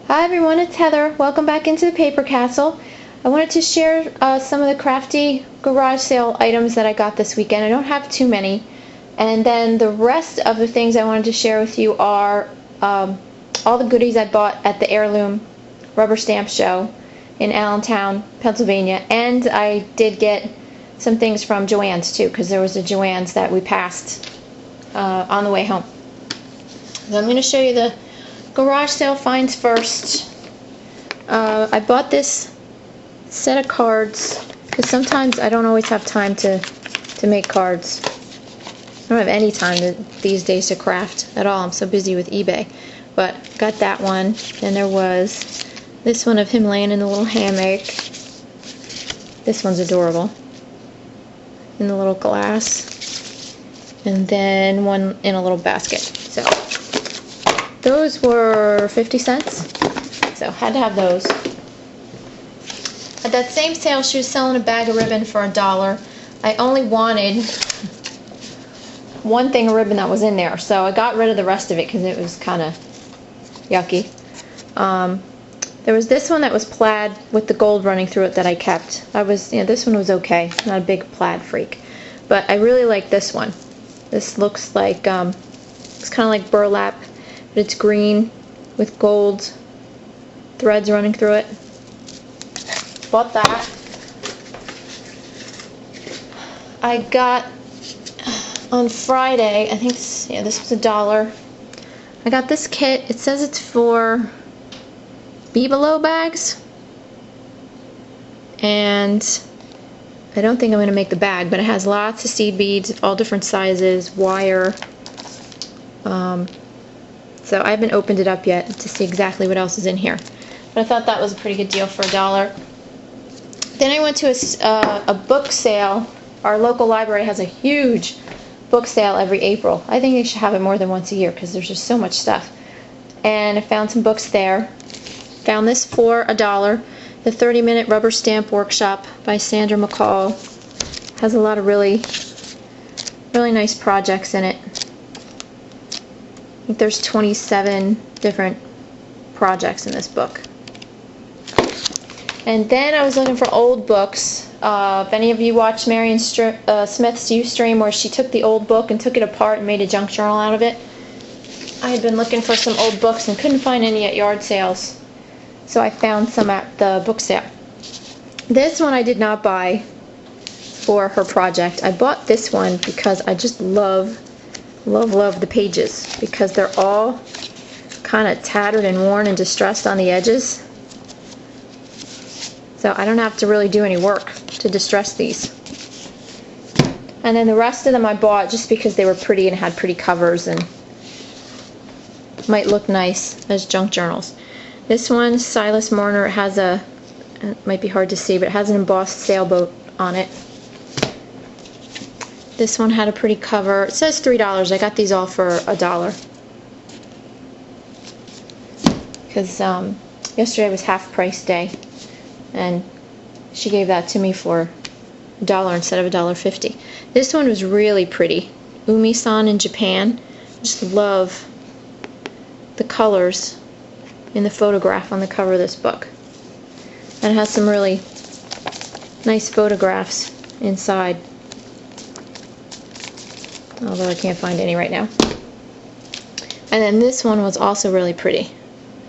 Hi everyone, it's Heather. Welcome back into the Paper Castle. I wanted to share some of the Crafty garage sale items that I got this weekend. I don't have too many. And then the rest of the things I wanted to share with you are all the goodies I bought at the Heirloom Rubber Stamp Show in Allentown, Pennsylvania. And I did get some things from Joann's too, because there was a Joann's that we passed on the way home. So I'm going to show you the garage sale finds first. I bought this set of cards because sometimes I don't always have time to make cards. I don't have any time these days to craft at all. I'm so busy with eBay. But got that one. And there was this one of him laying in the little hammock. This one's adorable. In the little glass. And then one in a little basket. So those were 50 cents, so had to have those. At that same sale, she was selling a bag of ribbon for $1. I only wanted one thing of ribbon that was in there, so I got rid of the rest of it because it was kind of yucky. There was this one that was plaid with the gold running through it that I kept. This one was okay. Not a big plaid freak, but I really like this one. This looks like it's kind of like burlap. But it's green with gold threads running through it. Bought that. I got on Friday, I think this was $1. I got this kit. It says it's for Viva bags. And I don't think I'm going to make the bag, but it has lots of seed beads, all different sizes, wire. So I haven't opened it up yet to see exactly what else is in here. But I thought that was a pretty good deal for $1. Then I went to a book sale. Our local library has a huge book sale every April. I think they should have it more than once a year because there's just so much stuff. And I found some books there. Found this for $1. The 30-Minute Rubber Stamp Workshop by Sandra McCall. Has a lot of really nice projects in it. I think there's 27 different projects in this book. And then I was looking for old books. If any of you watched Marion Smith's Ustream where she took the old book and took it apart and made a junk journal out of it, I had been looking for some old books and couldn't find any at yard sales. So I found some at the book sale. This one I did not buy for her project. I bought this one because I just love the pages because they're all kind of tattered and worn and distressed on the edges. So I don't have to really do any work to distress these. And then the rest of them I bought just because they were pretty and had pretty covers and might look nice as junk journals. This one, Silas Marner, it has it might be hard to see, but it has an embossed sailboat on it. This one had a pretty cover. It says $3. I got these all for $1. Because yesterday was half price day. And she gave that to me for $1 instead of $1.50. This one was really pretty. Umi-san in Japan. Just love the colors in the photograph on the cover of this book. And it has some really nice photographs inside. Although I can't find any right now. And then this one was also really pretty.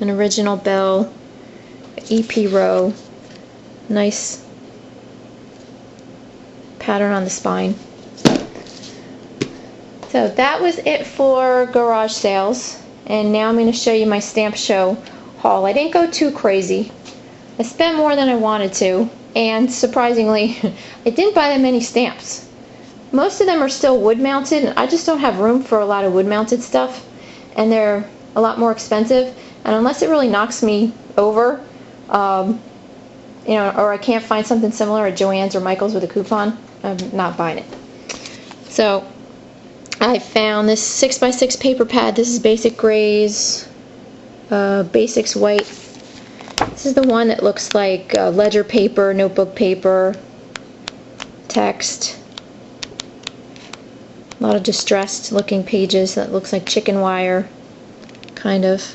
An original bell, EP row, nice pattern on the spine. So that was it for garage sales. And now I'm going to show you my stamp show haul. I didn't go too crazy. I spent more than I wanted to. And surprisingly, I didn't buy that many stamps. Most of them are still wood mounted, and I just don't have room for a lot of wood mounted stuff, and they're a lot more expensive. And unless it really knocks me over, or I can't find something similar at Joann's or Michael's with a coupon, I'm not buying it. So I found this 6x6 paper pad. This is Basic Grays, Basics White. This is the one that looks like ledger paper, notebook paper, text. A lot of distressed looking pages that looks like chicken wire, kind of.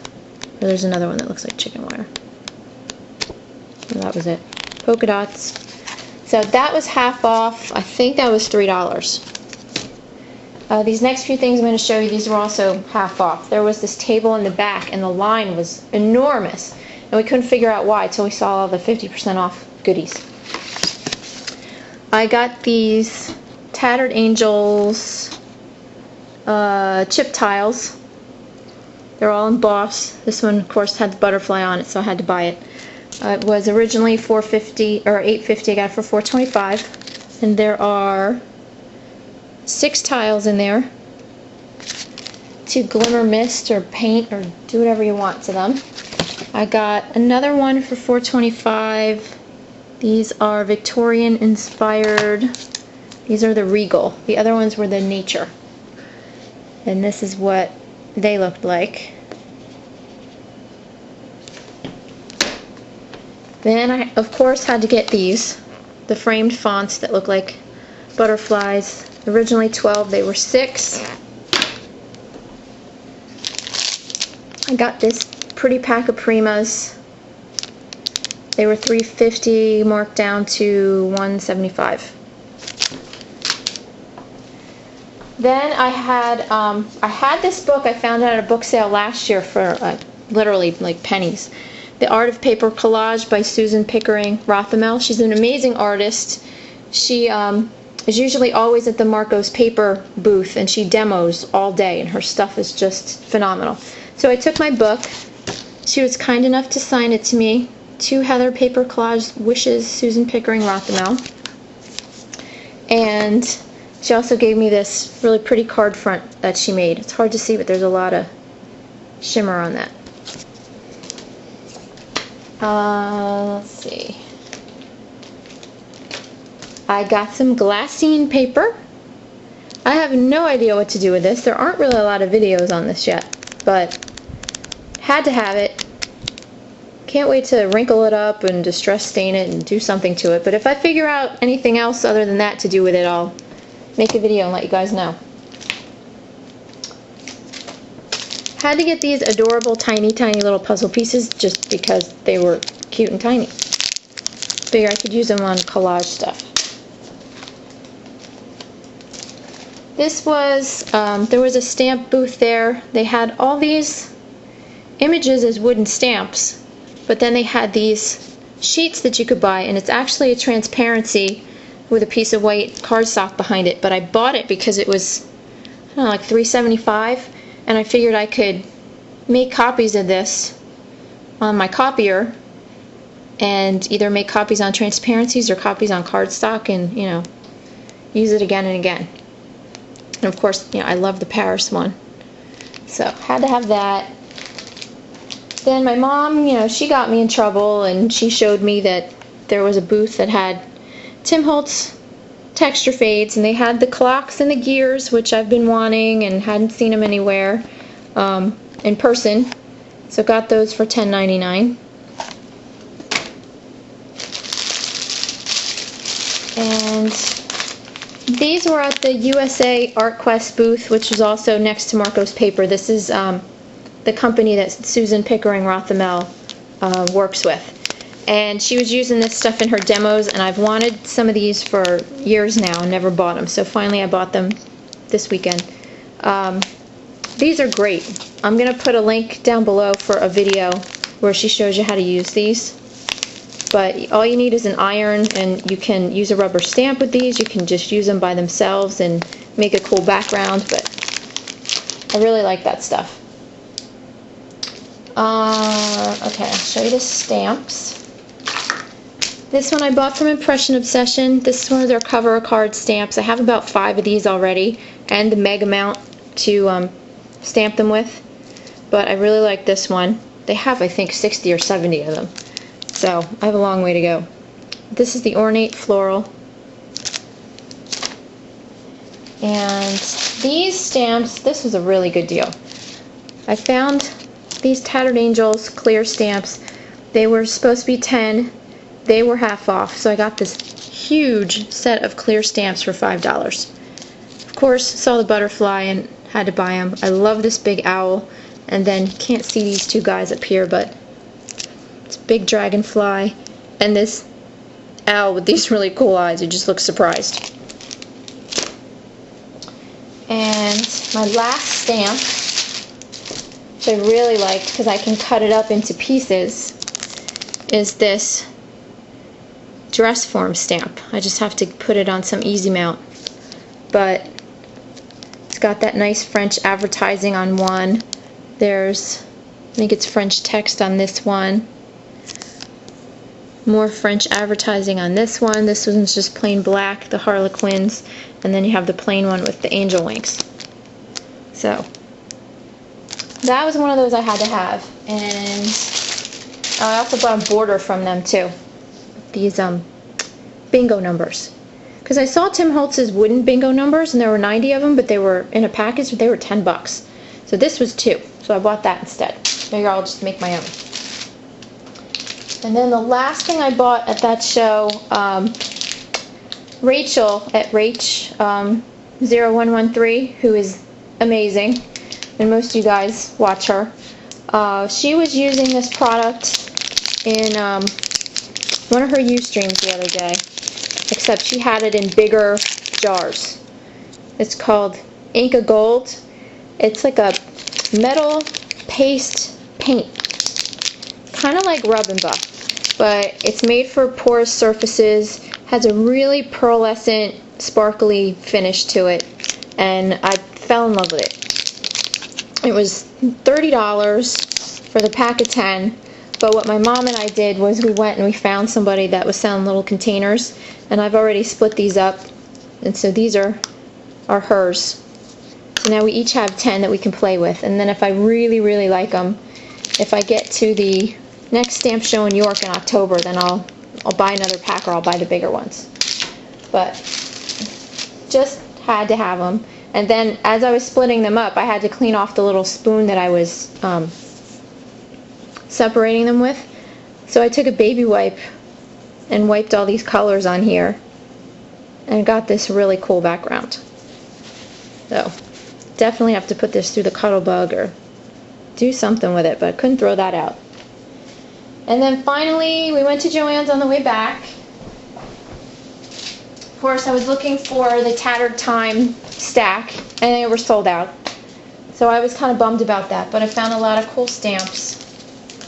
Or there's another one that looks like chicken wire. And that was it. Polka dots. So that was half off. I think that was $3. These next few things I'm going to show you, these were also half off. There was this table in the back and the line was enormous. And we couldn't figure out why until we saw all the 50% off goodies. I got these Tattered Angels chip tiles. They're all embossed. This one, of course, had the butterfly on it, so I had to buy it. It was originally $4.50 or $8.50. I got it for $4.25. And there are 6 tiles in there to glimmer mist or paint or do whatever you want to them. I got another one for $4.25. These are Victorian inspired. These are the Regal. The other ones were the Nature. And this is what they looked like. Then I, of course, had to get these. The framed fonts that look like butterflies. Originally 12, they were 6. I got this pretty pack of Primas. They were $3.50, marked down to $1.75. Then I had this book I found at a book sale last year for literally like pennies. The Art of Paper Collage by Susan Pickering Rothamel. She's an amazing artist. She is usually always at the Marco's Paper booth, and she demos all day, and her stuff is just phenomenal. So I took my book. She was kind enough to sign it to me. To Heather Paper Collage Wishes, Susan Pickering Rothamel. And she also gave me this really pretty card front that she made. It's hard to see, but there's a lot of shimmer on that. Let's see. I got some glassine paper. I have no idea what to do with this. There aren't really a lot of videos on this yet, but had to have it. Can't wait to wrinkle it up and distress stain it and do something to it. But if I figure out anything else other than that to do with it, I'll make a video and let you guys know. Had to get these adorable tiny little puzzle pieces just because they were cute and tiny. Figure I could use them on collage stuff. This was, there was a stamp booth there. They had all these images as wooden stamps, but then they had these sheets that you could buy, and it's actually a transparency with a piece of white cardstock behind it. But I bought it because it was, I don't know, like $3.75, and I figured I could make copies of this on my copier and either make copies on transparencies or copies on cardstock and, you know, use it again and again. And of course, you know, I love the Paris one, so had to have that. Then my mom, you know, she got me in trouble, and she showed me that there was a booth that had Tim Holtz texture fades, and they had the clocks and the gears, which I've been wanting and hadn't seen them anywhere in person. So got those for $10.99. And these were at the USA Art Quest booth, which is also next to Marco's Paper. This is the company that Susan Pickering Rothamel works with. And she was using this stuff in her demos, and I've wanted some of these for years now and never bought them. So finally I bought them this weekend. These are great. I'm going to put a link down below for a video where she shows you how to use these. But all you need is an iron, and you can use a rubber stamp with these. You can just use them by themselves and make a cool background, but I really like that stuff. Okay, I'll show you the stamps. This one I bought from Impression Obsession. This is one of their cover card stamps. I have about 5 of these already, and the meg amount to stamp them with. But I really like this one. They have, I think, 60 or 70 of them. So I have a long way to go. This is the Ornate Floral. And these stamps, this was a really good deal. I found these Tattered Angels clear stamps. They were supposed to be 10. They were half off, so I got this huge set of clear stamps for $5. Of course, saw the butterfly and had to buy them. I love this big owl, And then you can't see these two guys up here, but it's a big dragonfly. And this owl with these really cool eyes. It just looks surprised. And my last stamp, which I really liked because I can cut it up into pieces, is this dress form stamp. I just have to put it on some easy mount. But it's got that nice French advertising on one. There's, I think it's French text on this one. More French advertising on this one. This one's just plain black, the Harlequins. And then you have the plain one with the angel wings. So that was one of those I had to have. And I also bought a border from them too. These bingo numbers. Because I saw Tim Holtz's wooden bingo numbers, and there were 90 of them, but they were in a package, but they were $10. So this was 2. So I bought that instead. Maybe I'll just make my own. And then the last thing I bought at that show, Rachel at Rach0113, who is amazing, and most of you guys watch her. She was using this product in one of her Ustreams the other day, except she had it in bigger jars. It's called Inka Gold. It's like a metal paste paint, kind of like Rub and Buff, but it's made for porous surfaces, has a really pearlescent, sparkly finish to it, and I fell in love with it. It was $30 for the pack of 10, but what my mom and I did was we went and we found somebody that was selling little containers, and I've already split these up, and so these are hers. So now we each have 10 that we can play with, and then if I really, really like them, if I get to the next stamp show in York in October, then I'll buy another pack, or I'll buy the bigger ones. But just had to have them. And then as I was splitting them up, I had to clean off the little spoon that I was separating them with. So I took a baby wipe and wiped all these colors on here and got this really cool background. So definitely have to put this through the cuddle bug or do something with it, but I couldn't throw that out. And then finally we went to Joann's on the way back. Of course, I was looking for the Tattered Time stack, and they were sold out. So I was kind of bummed about that, but I found a lot of cool stamps.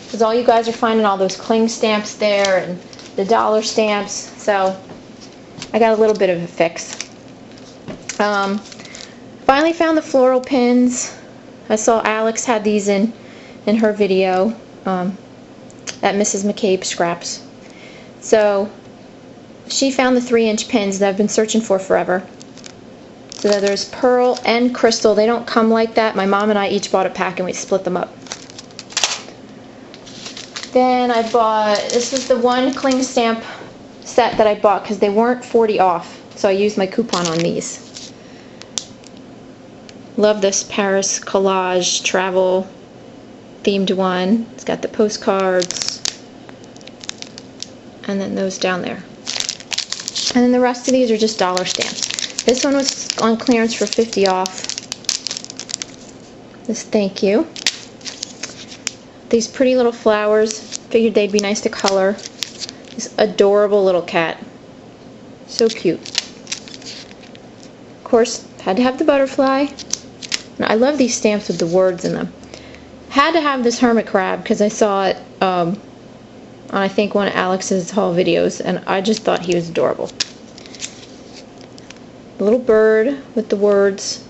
Because all you guys are finding all those cling stamps there, and the dollar stamps, so I got a little bit of a fix. Finally found the floral pins. I saw Alex had these in her video at Mrs. McCabe's Scraps. So she found the 3-inch pins that I've been searching for forever. So there's pearl and crystal. They don't come like that. My mom and I each bought a pack and we split them up. Then I bought, this was the one cling stamp set that I bought because they weren't 40 off. So I used my coupon on these. Love this Paris collage travel themed one. It's got the postcards and then those down there. And then the rest of these are just dollar stamps. This one was on clearance for 50 off. This thank you. These pretty little flowers. Figured they'd be nice to color. This adorable little cat. So cute. Of course, had to have the butterfly. And I love these stamps with the words in them. Had to have this hermit crab because I saw it on I think one of Alex's haul videos, and I just thought he was adorable. A little bird with the words.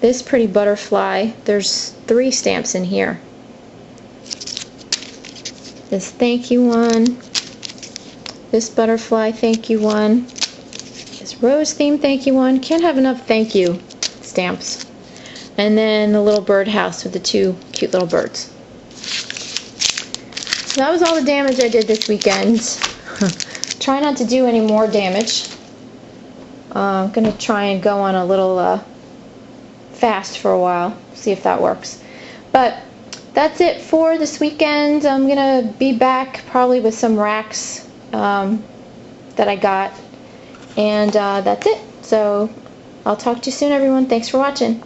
This pretty butterfly. There's 3 stamps in here. This thank you one. This butterfly thank you one. This rose theme thank you one. Can't have enough thank you stamps. And then the little birdhouse with the 2 cute little birds. So that was all the damage I did this weekend. Try not to do any more damage. I'm going to try and go on a little fast for a while. See if that works. But that's it for this weekend. I'm going to be back probably with some racks that I got. And that's it. So I'll talk to you soon, everyone. Thanks for watching.